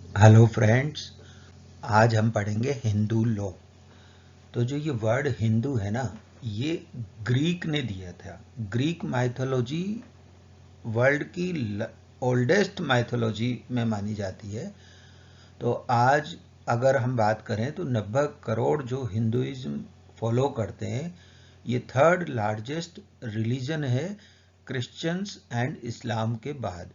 Hello friends, आज हम पढ़ेंगे हिंदू लॉ। तो जो ये वर्ड हिंदू है ना, ये ग्रीक ने दिया था। ग्रीक माइथोलॉजी वर्ल्ड की ओल्डेस्ट माइथोलॉजी में मानी जाती है। तो आज अगर हम बात करें तो 90 करोड़ जो हिंदुइज्म फॉलो करते हैं, ये थर्ड लार्जेस्ट रिलीजन है क्रिश्चियंस एंड इस्लाम के बाद।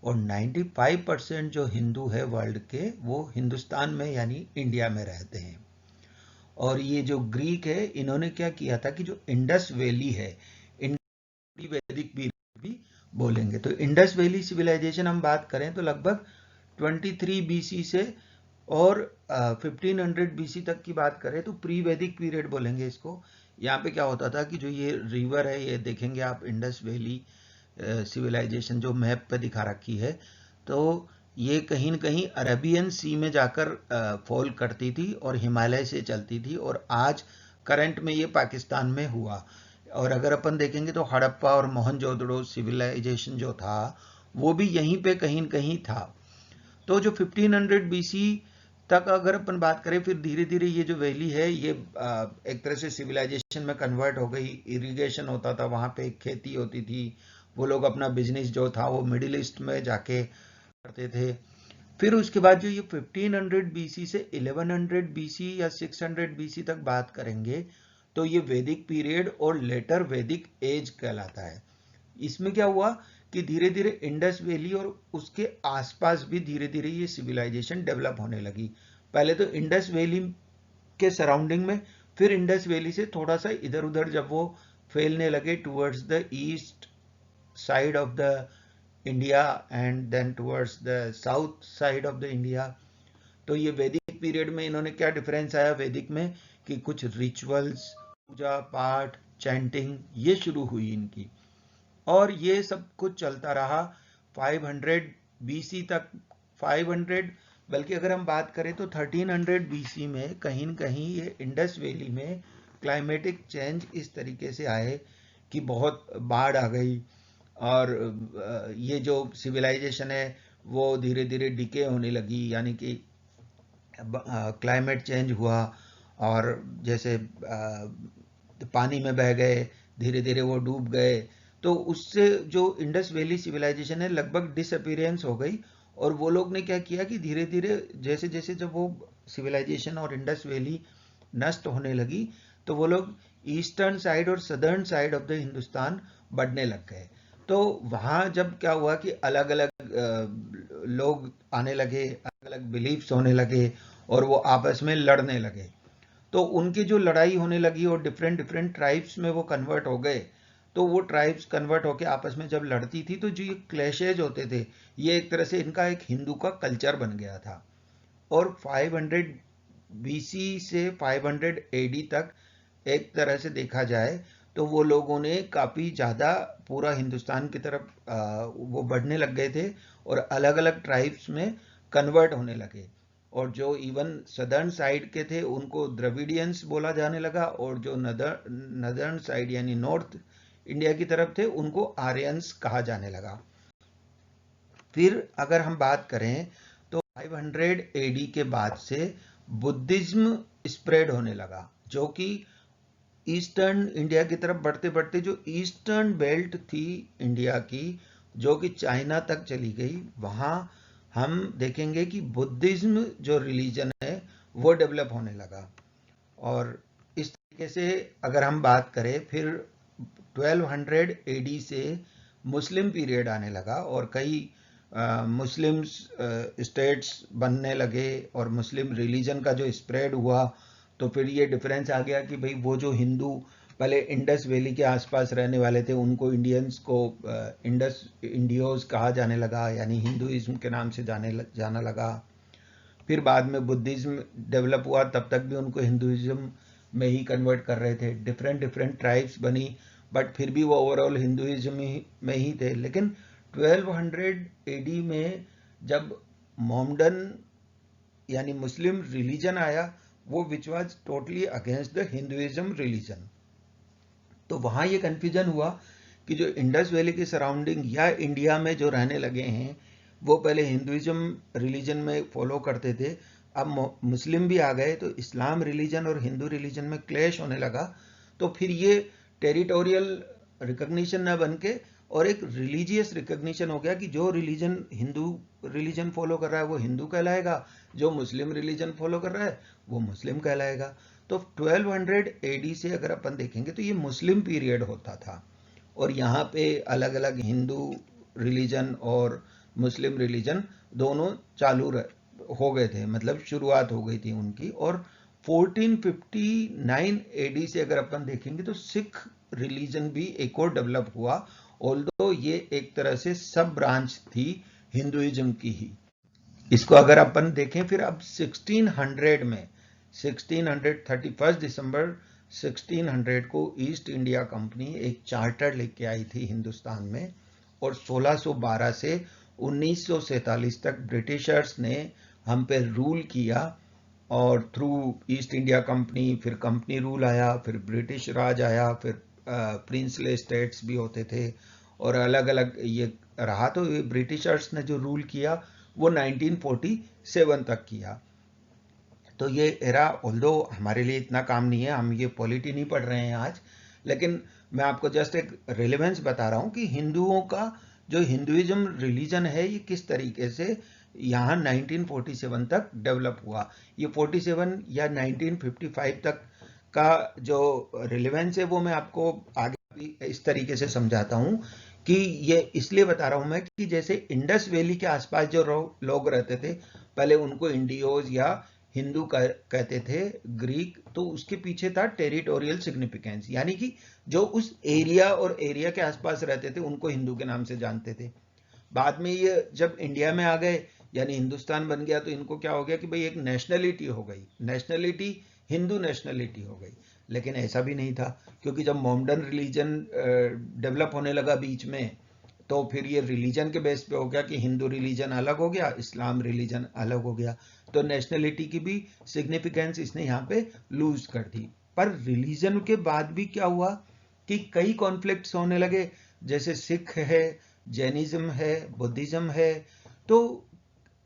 और 95% जो हिंदू है वर्ल्ड के, वो हिंदुस्तान में यानी इंडिया में रहते हैं। और ये जो ग्रीक है, इन्होंने क्या किया था कि जो इंडस वैली है, वैदिक पीरियड भी बोलेंगे। तो इंडस वैली सिविलाइजेशन हम बात करें तो लगभग 23 बीसी से और 1500 बीसी तक की बात करें तो प्री वैदिक पीरियड बोलेंगे इसको। यहाँ पे क्या होता था कि जो ये रिवर है, ये देखेंगे आप इंडस वैली सिविलाइजेशन जो मैप पे दिखा रखी है, तो ये कहीं न कहीं अरेबियन सी में जाकर फॉल करती थी और हिमालय से चलती थी, और आज करंट में ये पाकिस्तान में हुआ। और अगर अपन देखेंगे तो हड़प्पा और मोहनजोदड़ो सिविलाइजेशन जो था, वो भी यहीं पे कहीं न कहीं था। तो जो 1500 बीसी तक अगर अपन बात करें, फिर धीरे धीरे ये जो वैली है, ये एक तरह से सिविलाइजेशन में कन्वर्ट हो गई। इरिगेशन होता था वहाँ पे, खेती होती थी। वो लोग अपना बिजनेस जो था वो मिडिल ईस्ट में जाके करते थे। फिर उसके बाद जो ये 1500 बीसी से 1100 बीसी या 600 बीसी तक बात करेंगे, तो ये वैदिक पीरियड और लेटर वैदिक एज कहलाता है। इसमें क्या हुआ कि धीरे धीरे इंडस वैली और उसके आसपास भी धीरे धीरे ये सिविलाइजेशन डेवलप होने लगी। पहले तो इंडस वैली के सराउंडिंग में, फिर इंडस वैली से थोड़ा सा इधर उधर जब वो फैलने लगे towards the east side of the India and then towards the south side of the India, तो ये वैदिक पीरियड में इन्होंने क्या डिफरेंस आया वैदिक में कि कुछ रिचुअल्स, पूजा पाठ, चैंटिंग ये शुरू हुई इनकी। और ये सब कुछ चलता रहा 500 बीसी तक। 500, बल्कि अगर हम बात करें तो 1300 बीसी में कहीं न कहीं ये इंडस वैली में क्लाइमेटिक चेंज इस तरीके से आए कि बहुत बाढ़ आ गई। और ये जो सिविलाइजेशन है वो धीरे धीरे डिके होने लगी, यानी कि क्लाइमेट चेंज हुआ। और जैसे पानी में बह गए, धीरे धीरे वो डूब गए। तो उससे जो इंडस वैली सिविलाइजेशन है लगभग डिसअपीयरेंस हो गई। और वो लोग ने क्या किया कि धीरे धीरे जैसे जैसे जब वो सिविलाइजेशन और इंडस वैली नष्ट होने लगी, तो वो लोग ईस्टर्न साइड और southern side of the Hindustan बढ़ने लग गए। तो वहाँ जब क्या हुआ कि अलग अलग लोग आने लगे, अलग अलग बिलीफ्स होने लगे, और वो आपस में लड़ने लगे। तो उनकी जो लड़ाई होने लगी और डिफरेंट डिफरेंट ट्राइब्स में वो कन्वर्ट हो गए। तो वो ट्राइब्स कन्वर्ट होकर आपस में जब लड़ती थी, तो जो ये क्लैशेज होते थे, ये एक तरह से इनका एक हिंदू का कल्चर बन गया था। और 500 बीसी से 500 एडी तक एक तरह से देखा जाए तो वो लोगों ने काफ़ी ज़्यादा पूरा हिंदुस्तान की तरफ वो बढ़ने लग गए थे, और अलग अलग ट्राइब्स में कन्वर्ट होने लगे। और जो इवन सदर्न साइड के थे उनको द्रविडियंस बोला जाने लगा, और जो नदर्न साइड यानी नॉर्थ इंडिया की तरफ थे उनको आर्यंस कहा जाने लगा। फिर अगर हम बात करें तो 500 एडी के बाद से बुद्धिज्म स्प्रेड होने लगा, जो कि ईस्टर्न इंडिया की तरफ बढ़ते बढ़ते जो ईस्टर्न बेल्ट थी इंडिया की, जो कि चाइना तक चली गई, वहाँ हम देखेंगे कि बुद्धिज्म जो रिलीजन है वो डेवलप होने लगा। और इस तरीके से अगर हम बात करें, फिर 1200 एडी से मुस्लिम पीरियड आने लगा, और कई मुस्लिम स्टेट्स बनने लगे और मुस्लिम रिलीजन का जो स्प्रेड हुआ। तो फिर ये डिफरेंस आ गया कि भाई वो जो हिंदू पहले इंडस वैली के आसपास रहने वाले थे, उनको इंडियंस को इंडस इंडियोज कहा जाने लगा, यानी हिंदुइज्म के नाम से जाना लगा। फिर बाद में बुद्धिज्म डेवलप हुआ, तब तक भी उनको हिंदुइज्म में ही कन्वर्ट कर रहे थे। डिफरेंट डिफरेंट ट्राइब्स बनी, बट फिर भी वो ओवरऑल हिंदुइज्म में ही थे। लेकिन 1200 एडी में जब मोहम्मडन यानी मुस्लिम रिलीजन आया, वो which was totally against the Hinduism religion. तो वहाँ ये कन्फ्यूजन हुआ कि जो इंडस वैली के सराउंडिंग या इंडिया में जो रहने लगे हैं, वो पहले हिंदुइज्म रिलीजन में फॉलो करते थे, अब मुस्लिम भी आ गए, तो इस्लाम रिलीजन और हिंदू रिलीजन में क्लैश होने लगा। तो फिर ये टेरिटोरियल रिकग्निशन ना बन के और एक रिलीजियस रिकग्निशन हो गया कि जो रिलीजन हिंदू रिलीजन फॉलो कर रहा है वो हिंदू कहलाएगा, जो मुस्लिम रिलीजन फॉलो कर रहा है वो मुस्लिम कहलाएगा। तो 1200 एडी से अगर अपन देखेंगे तो ये मुस्लिम पीरियड होता था, और यहाँ पे अलग अलग हिंदू रिलीजन और मुस्लिम रिलीजन दोनों चालू हो गए थे, मतलब शुरुआत हो गई थी उनकी। और 1459 एडी से अगर अपन देखेंगे तो सिख रिलीजन भी एक और डेवलप हुआ, ऑल्दो ये एक तरह से सब ब्रांच थी हिंदुइज्म की ही। इसको अगर अपन देखें फिर अब 1600 में 31 दिसंबर 1600 को ईस्ट इंडिया कंपनी एक चार्टर लेके आई थी हिंदुस्तान में, और 1612 से 1947 तक ब्रिटिशर्स ने हम पे रूल किया, और थ्रू ईस्ट इंडिया कंपनी फिर कंपनी रूल आया, फिर ब्रिटिश राज आया, फिर प्रिंसले स्टेट्स भी होते थे, और अलग अलग ये रहा। तो ये ब्रिटिशर्स ने जो रूल किया वो 1947 तक किया। तो ये एरा ऑल्दो हमारे लिए इतना काम नहीं है, हम ये पॉलिटी नहीं पढ़ रहे हैं आज, लेकिन मैं आपको जस्ट एक रिलेवेंस बता रहा हूँ कि हिंदुओं का जो हिंदुइज्म रिलीजन है ये किस तरीके से यहाँ 1947 तक डेवलप हुआ। ये 47 या 1955 तक का जो रिलेवेंस है वो मैं आपको आगे इस तरीके से समझाता हूँ कि ये इसलिए बता रहा हूँ मैं कि जैसे इंडस वैली के आसपास जो लोग रहते थे पहले उनको इंडियोज या हिंदू कहते थे ग्रीक, तो उसके पीछे था टेरिटोरियल सिग्निफिकेंस, यानी कि जो उस एरिया और एरिया के आसपास रहते थे उनको हिंदू के नाम से जानते थे। बाद में ये जब इंडिया में आ गए यानी हिंदुस्तान बन गया तो इनको क्या हो गया कि भाई एक नेशनलिटी हो गई, नेशनलिटी हिंदू नेशनलिटी हो गई। लेकिन ऐसा भी नहीं था, क्योंकि जब मोहम्मडन रिलीजन डेवलप होने लगा बीच में, तो फिर ये रिलीजन के बेस पे हो गया कि हिंदू रिलीजन अलग हो गया, इस्लाम रिलीजन अलग हो गया, तो नेशनलिटी की भी सिग्निफिकेंस इसने यहाँ पे लूज कर दी। पर रिलीजन के बाद भी क्या हुआ कि कई कॉन्फ्लिक्ट्स होने लगे, जैसे सिख है, जैनिज्म है, बुद्धिज्म है। तो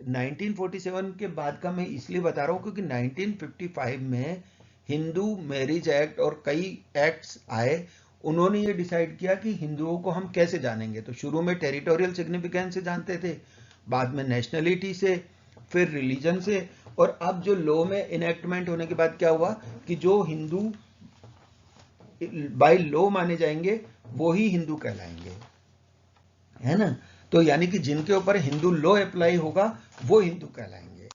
1947 के बाद का मैं इसलिए बता रहा हूँ क्योंकि 1955 में हिंदू मैरिज एक्ट और कई एक्ट्स आए, उन्होंने ये डिसाइड किया कि हिंदुओं को हम कैसे जानेंगे। तो शुरू में टेरिटोरियल सिग्निफिकेंस से जानते थे, बाद में नेशनलिटी से, फिर रिलीजन से, और अब जो लॉ में इनेक्टमेंट होने के बाद क्या हुआ कि जो हिंदू बाय लॉ माने जाएंगे वो ही हिंदू कहलाएंगे, है ना। तो यानी कि जिनके ऊपर हिंदू लॉ अप्लाई होगा वो हिंदू कहलाएंगे।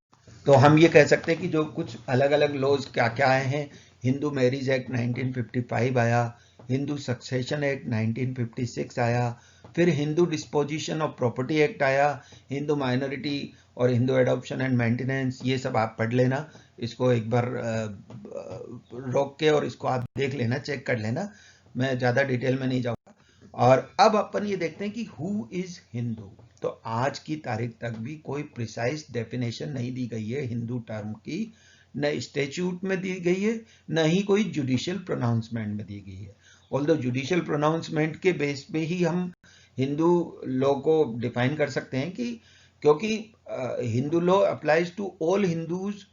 तो हम ये कह सकते हैं कि जो कुछ अलग अलग लॉज क्या क्या आए हैं, हिंदू मैरिज एक्ट 1955 आया, हिंदू सक्सेशन एक्ट 1956 आया, फिर Hindu disposition of property act आया, हिंदू माइनॉरिटी और हिंदू एडॉप्शन एंड मेंटेनेंस, ये सब आप पढ़ लेना, इसको एक बार रोक के और इसको आप देख लेना, चेक कर लेना, मैं ज़्यादा डिटेल में नहीं जाऊँगा। और अब अपन ये देखते हैं कि हु इज हिंदू। तो आज की तारीख तक भी कोई प्रिसाइज डेफिनेशन नहीं दी गई है हिंदू टर्म की, न स्टैट्यूट में दी गई है, न ही कोई जुडिशियल प्रोनाउंसमेंट में दी गई है। ऑल्दो जुडिशियल प्रोनाउंसमेंट के बेस पे ही हम हिंदू लॉ को डिफाइन कर सकते हैं कि क्योंकि Hindu law applies to all Hindus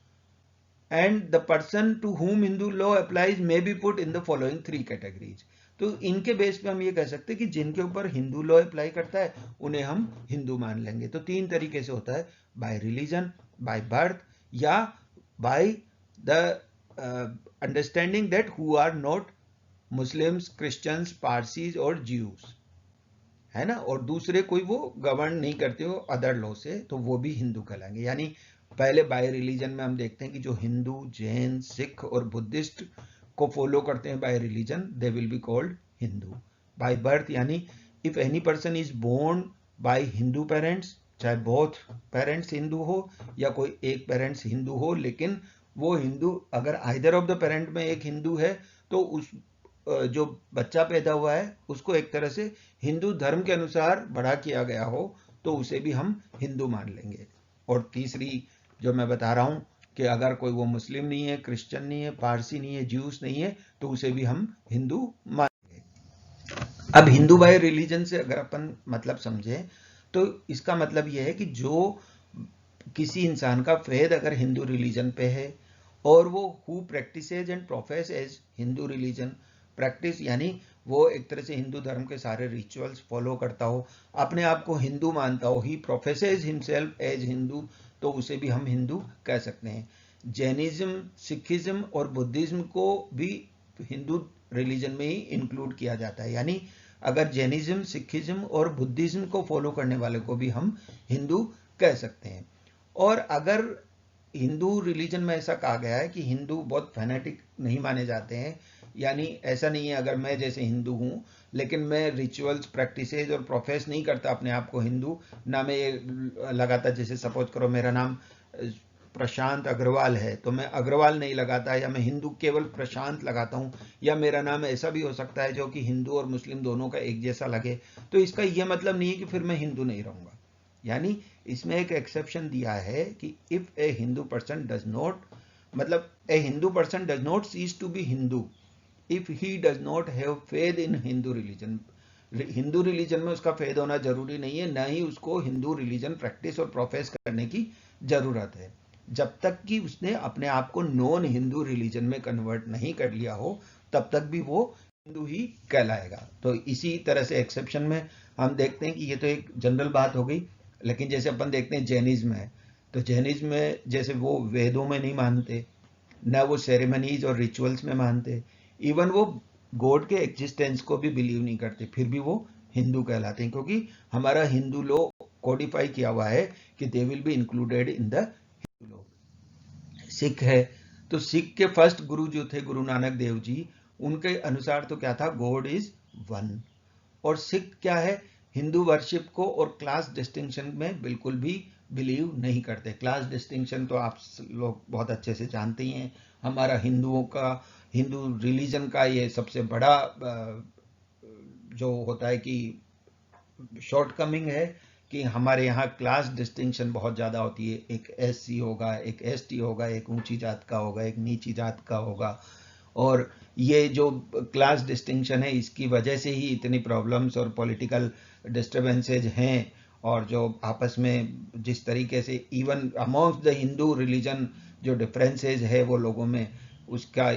and the person to whom Hindu law applies may be put in the following 3 categories. तो इनके बेस पे हम ये कह सकते हैं कि जिनके ऊपर हिंदू लॉ अप्लाई करता है उन्हें हम हिंदू मान लेंगे। तो 3 तरीके से होता है, बाय रिलीजन, बाय बर्थ, या by the understanding that who are not Muslims, Christians, Parsis और ज्यूज, है ना, और दूसरे कोई वो गवर्न नहीं करते हो अदर लॉ से, तो वो भी हिंदू कहलाएंगे। यानी पहले बाय रिलीजन में हम देखते हैं कि जो हिंदू, जैन, सिख और बुद्धिस्ट को फॉलो करते हैं by religion, they will be called Hindu. By birth यानी if any person is born by Hindu parents, चाहे बोथ पेरेंट्स हिंदू हो या कोई एक पेरेंट्स हिंदू हो, लेकिन वो हिंदू अगर आइदर ऑफ द पेरेंट में एक हिंदू है तो उस जो बच्चा पैदा हुआ है उसको एक तरह से हिंदू धर्म के अनुसार बड़ा किया गया हो तो उसे भी हम हिंदू मान लेंगे। और तीसरी जो मैं बता रहा हूँ कि अगर कोई वो मुस्लिम नहीं है, क्रिश्चियन नहीं है, पारसी नहीं है, ज्यूस नहीं है, तो उसे भी हम हिंदू मानेंगे। अब हिंदू बाय रिलीजन से अगर अपन मतलब समझें तो इसका मतलब यह है कि जो किसी इंसान का फेथ अगर हिंदू रिलीजन पे है और वो who practises and profess as Hindu religion, practice यानी वो एक तरह से हिंदू धर्म के सारे रिचुअल्स फॉलो करता हो, अपने आप को हिंदू मानता हो, ही प्रोफेसेज हिमसेल्फ एज हिंदू, तो उसे भी हम हिंदू कह सकते हैं। जैनिज्म, सिखिज्म और बुद्धिज्म को भी हिंदू रिलीजन में ही इंक्लूड किया जाता है, यानी अगर जैनिज्म, सिखिज्म और बुद्धिज्म को फॉलो करने वाले को भी हम हिंदू कह सकते हैं। और अगर हिंदू रिलीजन में ऐसा कहा गया है कि हिंदू बहुत फैनेटिक नहीं माने जाते हैं, यानी ऐसा नहीं है अगर मैं जैसे हिंदू हूं लेकिन मैं रिचुअल्स, प्रैक्टिसेज और प्रोफेस नहीं करता अपने आप को हिंदू, ना मैं ये लगाता, जैसे सपोज करो मेरा नाम प्रशांत अग्रवाल है तो मैं अग्रवाल नहीं लगाता, या मैं हिंदू केवल प्रशांत लगाता हूं, या मेरा नाम ऐसा भी हो सकता है जो कि हिंदू और मुस्लिम दोनों का एक जैसा लगे, तो इसका यह मतलब नहीं है कि फिर मैं हिंदू नहीं रहूंगा। यानी इसमें एक एक्सेप्शन दिया है कि if a Hindu person does not, मतलब a Hindu person does not cease to be Hindu if he does not have faith in Hindu religion. Hindu religion में उसका फेथ होना जरूरी नहीं है, ना ही उसको हिंदू रिलीजन प्रैक्टिस और प्रोफेस करने की जरूरत है, जब तक कि उसने अपने आप को नॉन हिंदू रिलीजन में कन्वर्ट नहीं कर लिया हो, तब तक भी वो हिंदू ही कहलाएगा। तो इसी तरह से एक्सेप्शन में हम देखते हैं कि ये तो एक जनरल बात हो गई, लेकिन जैसे अपन देखते हैं जैनिज्म है, तो जैनिज्म में जैसे वो वेदों में नहीं मानते, ना वो सेरेमनीज और रिचुअल्स में मानते, इवन वो गॉड के एग्जिस्टेंस को भी बिलीव नहीं करते, फिर भी वो हिंदू कहलाते हैं, क्योंकि हमारा हिंदू लॉ कोडिफाई किया हुआ है कि दे will be included in the Hindu law. Sikh है तो सिख के फर्स्ट गुरु जो थे गुरु नानक देव जी, उनके अनुसार तो क्या था, गॉड इज वन। और सिख क्या है, हिंदू वर्शिप को और क्लास डिस्टिंक्शन में बिल्कुल भी बिलीव नहीं करते। क्लास डिस्टिंक्शन तो आप लोग बहुत अच्छे से जानते ही हैं, हमारा हिंदुओं का, हिंदू रिलीजन का ये सबसे बड़ा जो होता है कि शॉर्टकमिंग है कि हमारे यहाँ क्लास डिस्टिंक्शन बहुत ज़्यादा होती है, एक एससी होगा, एक एसटी होगा, एक ऊंची जात का होगा, एक नीची जात का होगा, और ये जो क्लास डिस्टिंक्शन है इसकी वजह से ही इतनी प्रॉब्लम्स और पॉलिटिकल डिस्टर्बेंसेज हैं, और जो आपस में जिस तरीके से even amongst the Hindu religion जो डिफरेंसेज है वो लोगों में, उसका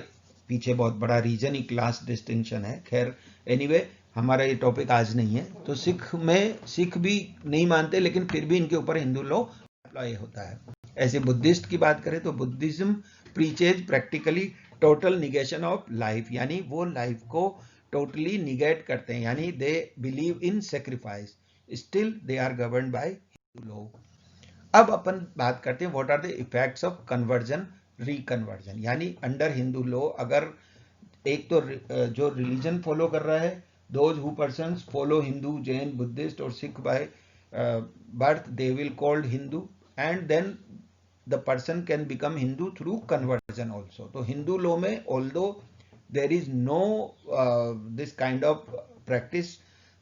पीछे बहुत बड़ा रीजन ही क्लास डिस्टिंक्शन है। खैर एनीवे हमारा ये टॉपिक आज नहीं है। तो सिख में सिख भी नहीं मानते, लेकिन फिर भी इनके ऊपर हिंदू लॉ अप्लाई होता है। ऐसे बुद्धिस्ट की बात करें तो Buddhism preaches practically total negation of life, यानी वो लाइफ को टोटली निगेट करते हैं, यानी they believe in sacrifice, still they are govern by Hindu law. अब अपन बात करते हैं what are the effects of conversion, reconversion, यानी अंडर हिंदू लॉ अगर एक तो जो रिलीजन फॉलो कर रहा है, those who persons follow Hindu, Jain, Buddhist or Sikh by birth, they will called Hindu, and then the person can become Hindu through conversion also. तो Hindu law में although there is no this kind of practice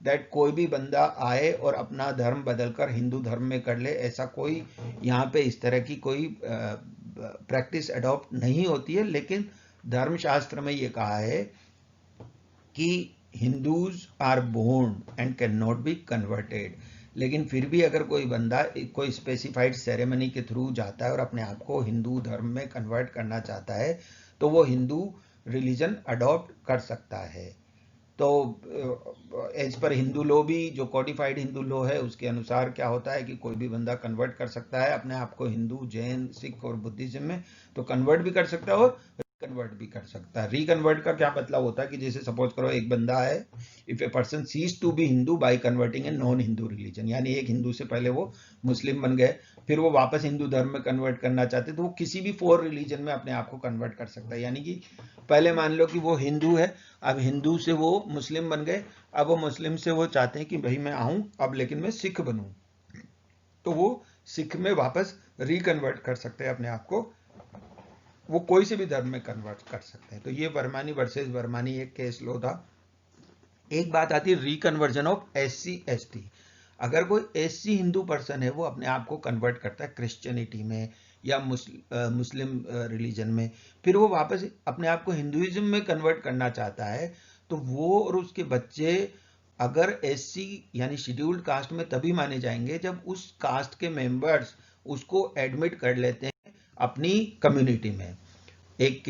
that कोई भी बंदा आए और अपना धर्म बदलकर हिंदू धर्म में कर ले, ऐसा कोई यहाँ पे इस तरह की कोई प्रैक्टिस अडॉप्ट नहीं होती है, लेकिन धर्मशास्त्र में ये कहा है कि Hindus are born and can not be converted. लेकिन फिर भी अगर कोई बंदा कोई स्पेसिफाइड सेरेमनी के थ्रू जाता है और अपने आप को हिंदू धर्म में कन्वर्ट करना चाहता है, तो वो हिंदू रिलीजन अडॉप्ट कर सकता है। तो एज पर हिंदू लॉ भी जो कोडिफाइड हिंदू लॉ है उसके अनुसार क्या होता है कि कोई भी बंदा कन्वर्ट कर सकता है अपने आप को हिंदू, जैन, सिख और बुद्धिज्म में, तो कन्वर्ट भी कर सकता है और कन्वर्ट भी कर सकता है। रिकन्वर्ट का क्या मतलब होता है कि जैसे सपोज करो एक बंदा है, if a person cease to be Hindu by converting a non Hindu religion, यानी एक हिंदू से पहले वो मुस्लिम बन गए, फिर वो वापस हिंदू धर्म में कन्वर्ट करना चाहते, तो वो किसी भी 4 रिलीजन में अपने आप को कन्वर्ट कर सकता है। यानी कि पहले मान लो कि वो हिंदू है, अब हिंदू से वो मुस्लिम बन गए, अब वो मुस्लिम से वो चाहते हैं कि भाई मैं आऊं अब लेकिन मैं सिख बनूं, तो वो सिख में वापस रिकन्वर्ट कर सकते हैं अपने आप को, वो कोई से भी धर्म में कन्वर्ट कर सकते हैं। तो ये वर्मानी वर्सेस वर्मानी एक केस लो था। एक बात आती है रिकन्वर्जन ऑफ एससी एसटी। अगर कोई एससी हिंदू पर्सन है वो अपने आप को कन्वर्ट करता है क्रिश्चियनिटी में या मुस्लिम रिलीजन में, फिर वो वापस अपने आप को हिंदुइज्म में कन्वर्ट करना चाहता है, तो वो और उसके बच्चे अगर एससी यानी शेड्यूल्ड कास्ट में तभी माने जाएंगे जब उस कास्ट के मेंबर्स उसको एडमिट कर लेते हैं अपनी कम्युनिटी में। एक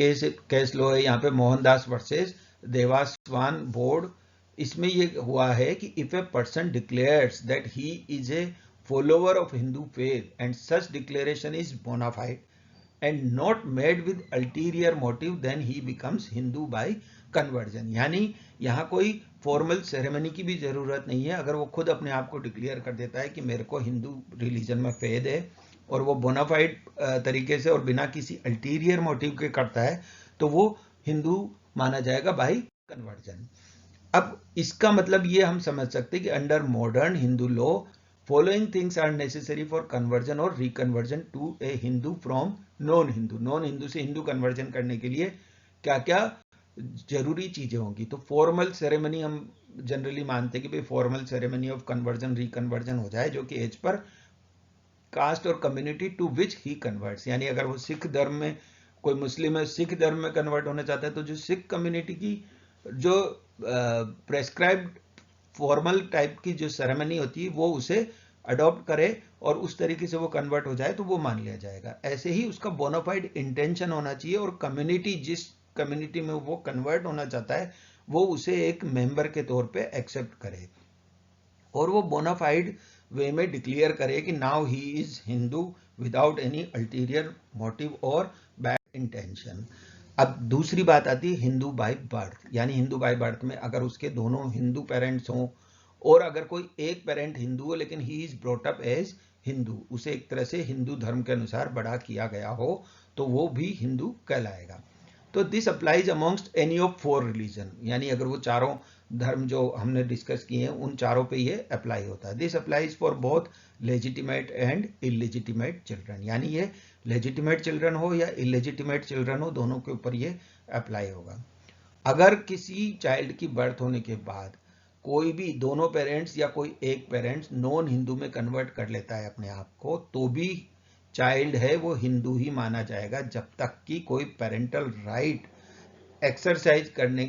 केस लो है यहाँ पे मोहनदास वर्सेस देवास्वान बोर्ड। इसमें ये हुआ है कि if a person declares that he is a follower of Hindu faith and such declaration is bona fide and not made with ulterior motive then he becomes Hindu by conversion. यानी यहाँ कोई फॉर्मल सेरेमनी की भी जरूरत नहीं है। अगर वो खुद अपने आप को डिक्लेयर कर देता है कि मेरे को हिंदू रिलीजन में फेद है और वो बोनाफाइड तरीके से और बिना किसी अल्टीरियर मोटिव के करता है तो वो हिंदू माना जाएगा बाय कन्वर्जन। अब इसका मतलब ये हम समझ सकते हैं कि under modern Hindu law following things are necessary for conversion और reconversion to a Hindu from non Hindu. Non Hindu से हिंदू कन्वर्जन करने के लिए क्या क्या जरूरी चीजें होंगी। तो फॉर्मल सेरेमनी हम जनरली मानते हैं कि भाई formal ceremony of conversion reconversion हो जाए जो कि एज पर कास्ट और community to which he converts. यानी अगर वो सिख धर्म में कोई मुस्लिम है सिख धर्म में कन्वर्ट होना चाहता है तो जो सिख कम्युनिटी की जो प्रेस्क्राइब्ड फॉर्मल टाइप की जो सेरेमनी होती है वो उसे अडॉप्ट करे और उस तरीके से वो कन्वर्ट हो जाए तो वो मान लिया जाएगा। ऐसे ही उसका बोनाफाइड इंटेंशन होना चाहिए और कम्युनिटी जिस कम्युनिटी में वो कन्वर्ट होना चाहता है वो उसे एक मेंबर के तौर पे एक्सेप्ट करे और वो बोनाफाइड वे में डिक्लेयर करे कि now he is Hindu without any ulterior motive और बैड इंटेंशन। अब दूसरी बात आती है हिंदू बाय बर्थ। यानी हिंदू बाय बर्थ में अगर उसके दोनों हिंदू पेरेंट्स हों और अगर कोई एक पेरेंट हिंदू हो लेकिन he is brought up as Hindu, उसे एक तरह से हिंदू धर्म के अनुसार बड़ा किया गया हो तो वो भी हिंदू कहलाएगा। तो this applies amongst any of four religion. यानी अगर वो चारों धर्म जो हमने डिस्कस किए हैं उन चारों पे ये अप्लाई होता है। This applies for both legitimate and illegitimate children. यानी ये लेजिटिमेट चिल्ड्रन हो या इलेजिटिमेट चिल्ड्रन हो दोनों के ऊपर ये अप्लाई होगा। अगर किसी चाइल्ड की बर्थ होने के बाद कोई भी दोनों पेरेंट्स या कोई एक पेरेंट्स नॉन हिंदू में कन्वर्ट कर लेता है अपने आप को तो भी चाइल्ड है वो हिंदू ही माना जाएगा जब तक कि कोई पेरेंटल राइट एक्सरसाइज करने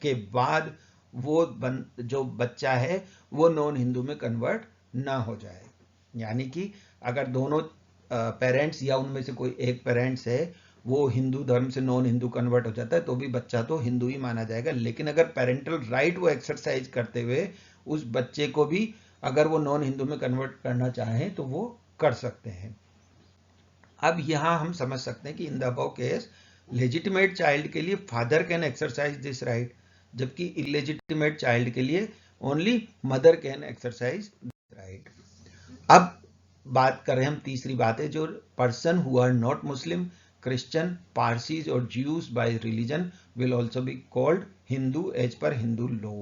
के बाद वो जो बच्चा है वो नॉन हिंदू में कन्वर्ट ना हो जाए। यानी कि अगर दोनों पेरेंट्स या उनमें से कोई एक पेरेंट्स है वो हिंदू धर्म से नॉन हिंदू कन्वर्ट हो जाता है तो भी बच्चा तो हिंदू ही माना जाएगा। लेकिन अगर पेरेंटल राइट वो एक्सरसाइज करते हुए उस बच्चे को भी अगर वो नॉन हिंदू में कन्वर्ट करना चाहें तो वो कर सकते हैं। अब यहां हम समझ सकते हैं कि in the above case legitimate child के लिए father can exercise this right जबकि इलेजिटिमेट चाइल्ड के लिए only mother can exercise this right. अब बात कर रहे हैं हम तीसरी बात है जो person who are not Muslim Christian Parsis और Jews by religion will also be called Hindu as per Hindu law.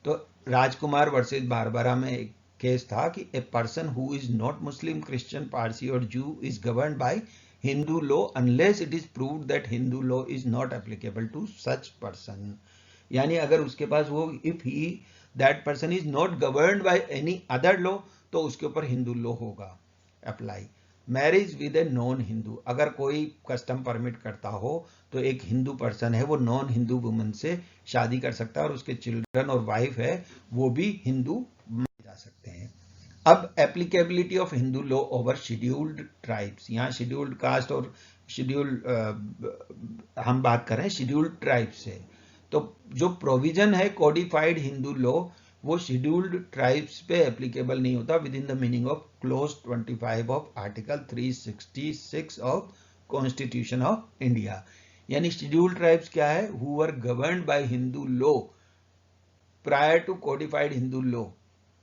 तो राजकुमार वर्सेस बारबरा में एक केस था कि a person who is not Muslim Christian Parsi और Jew is govern by Hindu law unless it is proved that Hindu law is not applicable to such person. यानी अगर उसके पास वो if he that person is not governed by any other law तो उसके ऊपर Hindu law होगा apply. Marriage with a non Hindu अगर कोई कस्टम परमिट करता हो तो एक हिंदू पर्सन है वो नॉन हिंदू वुमन से शादी कर सकता है और उसके चिल्ड्रन और वाइफ है वो भी हिंदू माने जा सकते हैं। अब applicability of Hindu law over scheduled tribes. यहाँ शेड्यूल्ड कास्ट और शेड्यूल्ड हम बात कर रहे हैं शेड्यूल्ड ट्राइब्स से। तो जो प्रोविजन है कोडिफाइड हिंदू लॉ वो शेड्यूल्ड ट्राइब्स पे एप्लीकेबल नहीं होता within the meaning of clause 25 of article 366 of constitution of India. यानी शेड्यूल्ड ट्राइब्स क्या है who were governed by Hindu law prior to codified Hindu law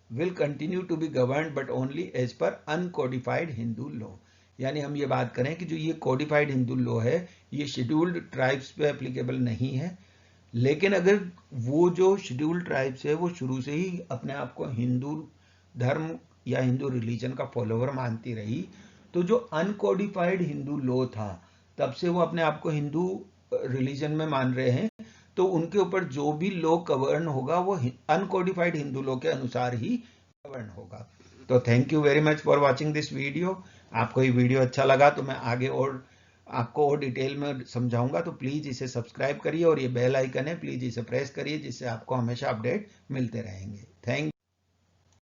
will continue to be governed but only as per uncodified Hindu law। यानी हम ये बात करें कि जो ये कोडिफाइड हिंदू लॉ है ये शेड्यूल्ड ट्राइब्स पे एप्लीकेबल नहीं है। लेकिन अगर वो जो शेड्यूल्ड ट्राइब्स है वो शुरू से ही अपने आप को हिंदू धर्म या हिंदू रिलीजन का फॉलोअर मानती रही तो जो अनकोडिफाइड हिंदू लॉ था तब से वो अपने आप को हिंदू रिलीजन में मान रहे हैं तो उनके ऊपर जो भी लॉ गवर्न होगा वो अनकोडिफाइड हिंदू लॉ के अनुसार ही गवर्न होगा। तो thank you very much for watching this video. आपको ये वीडियो अच्छा लगा तो मैं आगे और आपको और डिटेल में समझाऊंगा, तो प्लीज़ इसे सब्सक्राइब करिए और ये बेल आइकन है, प्लीज़ इसे प्रेस करिए, जिससे आपको हमेशा अपडेट मिलते रहेंगे। थैंक